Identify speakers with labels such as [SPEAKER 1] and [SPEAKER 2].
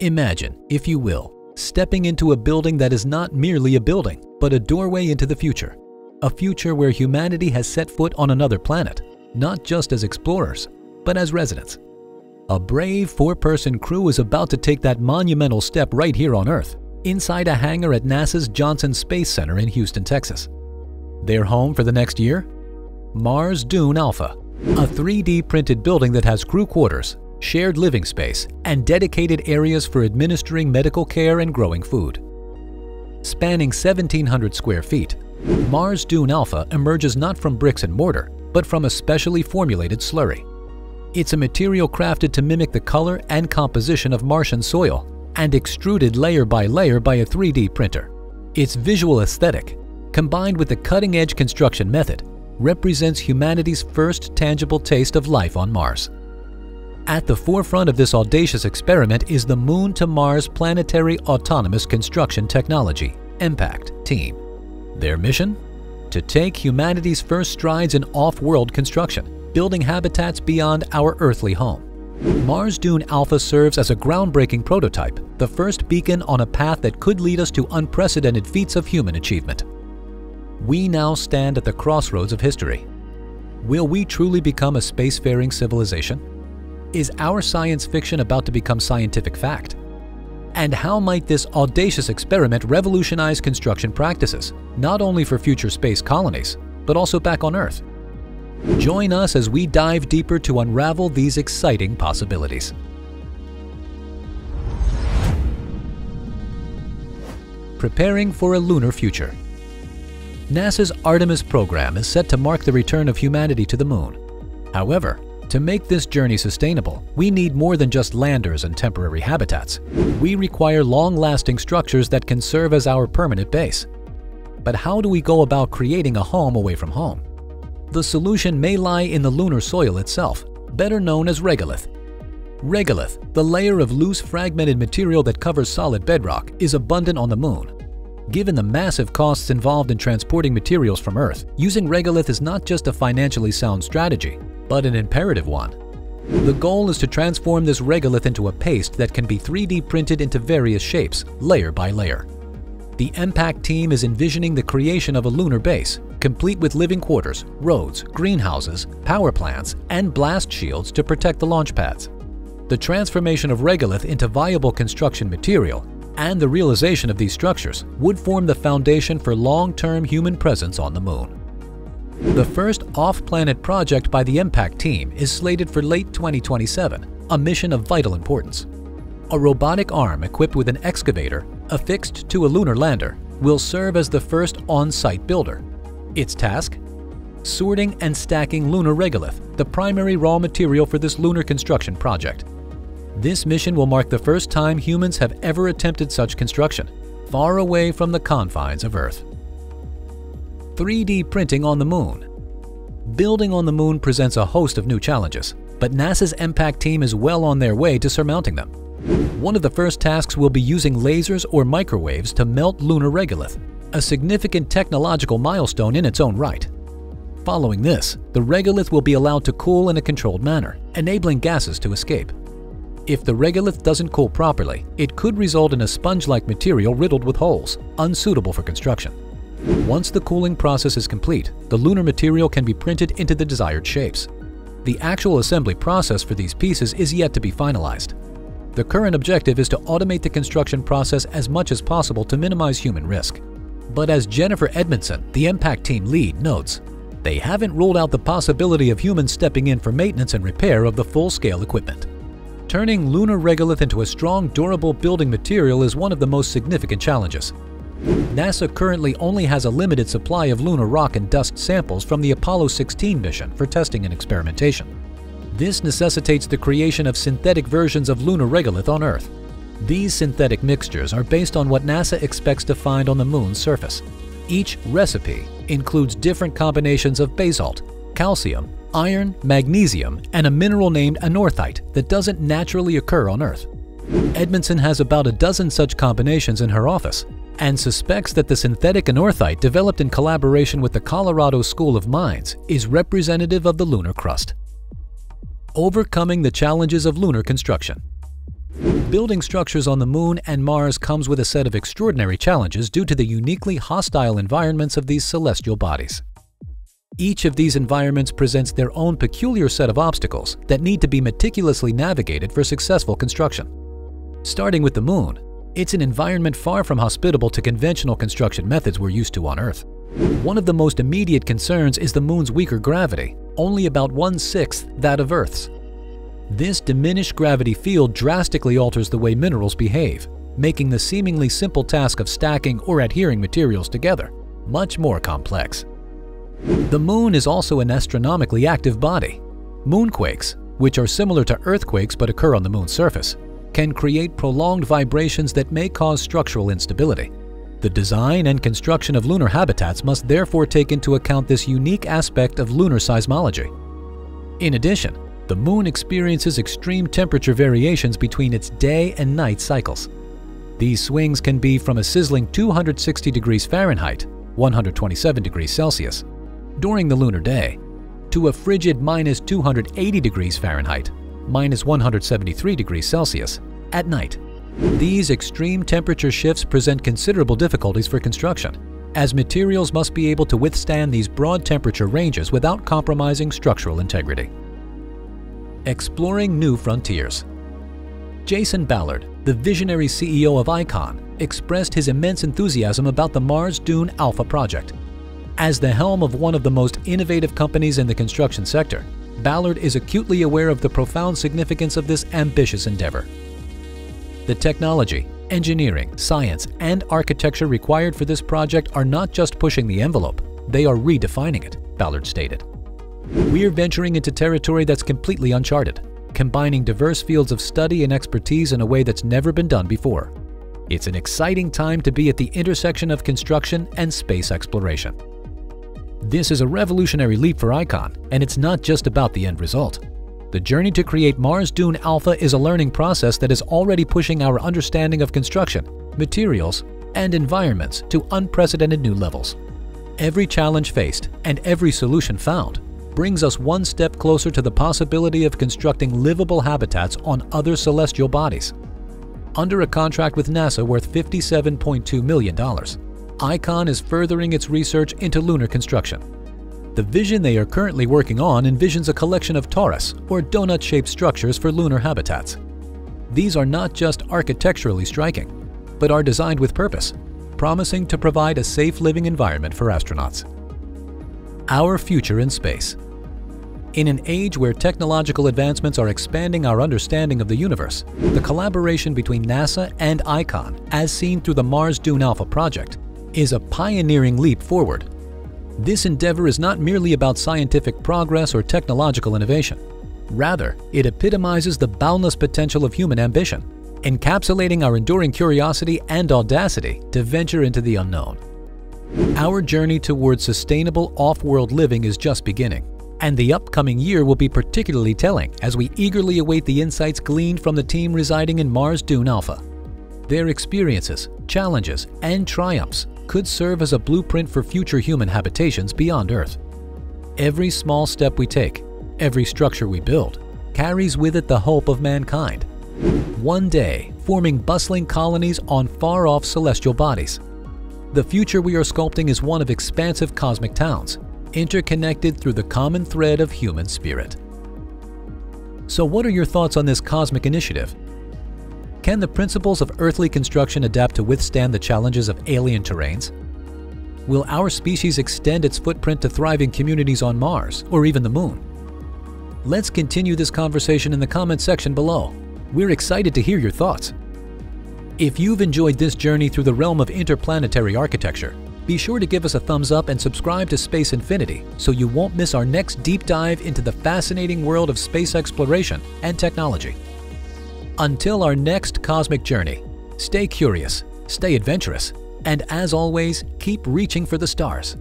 [SPEAKER 1] Imagine, if you will, stepping into a building that is not merely a building, but a doorway into the future. A future where humanity has set foot on another planet, not just as explorers, but as residents. A brave four-person crew is about to take that monumental step right here on Earth, inside a hangar at NASA's Johnson Space Center in Houston, Texas. Their home for the next year? Mars Dune Alpha, a 3D printed building that has crew quarters, shared living space, and dedicated areas for administering medical care and growing food. Spanning 1,700 square feet, Mars Dune Alpha emerges not from bricks and mortar, but from a specially formulated slurry. It's a material crafted to mimic the color and composition of Martian soil and extruded layer by layer by a 3D printer. Its visual aesthetic, combined with the cutting-edge construction method, represents humanity's first tangible taste of life on Mars. At the forefront of this audacious experiment is the Moon to Mars Planetary Autonomous Construction Technology (MPACT) team. Their mission? To take humanity's first strides in off-world construction, building habitats beyond our earthly home. Mars Dune Alpha serves as a groundbreaking prototype, the first beacon on a path that could lead us to unprecedented feats of human achievement. We now stand at the crossroads of history. Will we truly become a spacefaring civilization? Is our science fiction about to become scientific fact? And how might this audacious experiment revolutionize construction practices, not only for future space colonies, but also back on Earth? Join us as we dive deeper to unravel these exciting possibilities. Preparing for a lunar future. NASA's Artemis program is set to mark the return of humanity to the Moon. However, to make this journey sustainable, we need more than just landers and temporary habitats. We require long-lasting structures that can serve as our permanent base. But how do we go about creating a home away from home? The solution may lie in the lunar soil itself, better known as regolith. Regolith, the layer of loose fragmented material that covers solid bedrock, is abundant on the Moon. Given the massive costs involved in transporting materials from Earth, using regolith is not just a financially sound strategy, but an imperative one. The goal is to transform this regolith into a paste that can be 3D printed into various shapes, layer by layer. The MPACT team is envisioning the creation of a lunar base, complete with living quarters, roads, greenhouses, power plants, and blast shields to protect the launch pads. The transformation of regolith into viable construction material and the realization of these structures would form the foundation for long-term human presence on the Moon. The first off-planet project by the MPACT team is slated for late 2027, a mission of vital importance. A robotic arm equipped with an excavator affixed to a lunar lander will serve as the first on-site builder. Its task? Sorting and stacking lunar regolith, the primary raw material for this lunar construction project. This mission will mark the first time humans have ever attempted such construction, far away from the confines of Earth. 3D printing on the Moon. Building on the Moon presents a host of new challenges, but NASA's MPACT team is well on their way to surmounting them. One of the first tasks will be using lasers or microwaves to melt lunar regolith, a significant technological milestone in its own right. Following this, the regolith will be allowed to cool in a controlled manner, enabling gases to escape. If the regolith doesn't cool properly, it could result in a sponge-like material riddled with holes, unsuitable for construction. Once the cooling process is complete, the lunar material can be printed into the desired shapes. The actual assembly process for these pieces is yet to be finalized. The current objective is to automate the construction process as much as possible to minimize human risk. But as Jennifer Edmondson, the MPACT team lead, notes, they haven't ruled out the possibility of humans stepping in for maintenance and repair of the full-scale equipment. Turning lunar regolith into a strong, durable building material is one of the most significant challenges. NASA currently only has a limited supply of lunar rock and dust samples from the Apollo 16 mission for testing and experimentation. This necessitates the creation of synthetic versions of lunar regolith on Earth. These synthetic mixtures are based on what NASA expects to find on the Moon's surface. Each recipe includes different combinations of basalt, calcium, iron, magnesium, and a mineral named anorthite that doesn't naturally occur on Earth. Edmondson has about a dozen such combinations in her office and suspects that the synthetic anorthite developed in collaboration with the Colorado School of Mines is representative of the lunar crust. Overcoming the challenges of lunar construction. Building structures on the Moon and Mars comes with a set of extraordinary challenges due to the uniquely hostile environments of these celestial bodies. Each of these environments presents their own peculiar set of obstacles that need to be meticulously navigated for successful construction. Starting with the Moon, it's an environment far from hospitable to conventional construction methods we're used to on Earth. One of the most immediate concerns is the Moon's weaker gravity, only about 1/6 that of Earth's. This diminished gravity field drastically alters the way minerals behave, making the seemingly simple task of stacking or adhering materials together much more complex. The Moon is also an astronomically active body. Moonquakes, which are similar to earthquakes but occur on the Moon's surface, can create prolonged vibrations that may cause structural instability. The design and construction of lunar habitats must therefore take into account this unique aspect of lunar seismology. In addition, the Moon experiences extreme temperature variations between its day and night cycles. These swings can be from a sizzling 260 degrees Fahrenheit, 127 degrees Celsius, during the lunar day, to a frigid -280 degrees Fahrenheit, -173 degrees Celsius, at night. These extreme temperature shifts present considerable difficulties for construction, as materials must be able to withstand these broad temperature ranges without compromising structural integrity. Exploring new frontiers. Jason Ballard, the visionary CEO of Icon, expressed his immense enthusiasm about the Mars Dune Alpha project. As the helm of one of the most innovative companies in the construction sector, Ballard is acutely aware of the profound significance of this ambitious endeavor. The technology, engineering, science, and architecture required for this project are not just pushing the envelope, they are redefining it, Ballard stated. We're venturing into territory that's completely uncharted, combining diverse fields of study and expertise in a way that's never been done before. It's an exciting time to be at the intersection of construction and space exploration. This is a revolutionary leap for Icon, and it's not just about the end result. The journey to create Mars Dune Alpha is a learning process that is already pushing our understanding of construction, materials, and environments to unprecedented new levels. Every challenge faced and every solution found brings us one step closer to the possibility of constructing livable habitats on other celestial bodies. Under a contract with NASA worth $57.2 million, Icon is furthering its research into lunar construction. The vision they are currently working on envisions a collection of torus or donut-shaped structures for lunar habitats. These are not just architecturally striking, but are designed with purpose, promising to provide a safe living environment for astronauts. Our future in space. In an age where technological advancements are expanding our understanding of the universe, the collaboration between NASA and Icon, as seen through the Mars Dune Alpha project, is a pioneering leap forward. This endeavor is not merely about scientific progress or technological innovation. Rather, it epitomizes the boundless potential of human ambition, encapsulating our enduring curiosity and audacity to venture into the unknown. Our journey towards sustainable off-world living is just beginning, and the upcoming year will be particularly telling as we eagerly await the insights gleaned from the team residing in Mars Dune Alpha. Their experiences, challenges, and triumphs could serve as a blueprint for future human habitations beyond Earth. Every small step we take, every structure we build, carries with it the hope of mankind, one day forming bustling colonies on far-off celestial bodies. The future we are sculpting is one of expansive cosmic towns, interconnected through the common thread of human spirit. So what are your thoughts on this cosmic initiative? Can the principles of earthly construction adapt to withstand the challenges of alien terrains? Will our species extend its footprint to thriving communities on Mars or even the Moon? Let's continue this conversation in the comment section below. We're excited to hear your thoughts. If you've enjoyed this journey through the realm of interplanetary architecture, be sure to give us a thumbs up and subscribe to Space Infinity so you won't miss our next deep dive into the fascinating world of space exploration and technology. Until our next cosmic journey, stay curious, stay adventurous, and as always, keep reaching for the stars.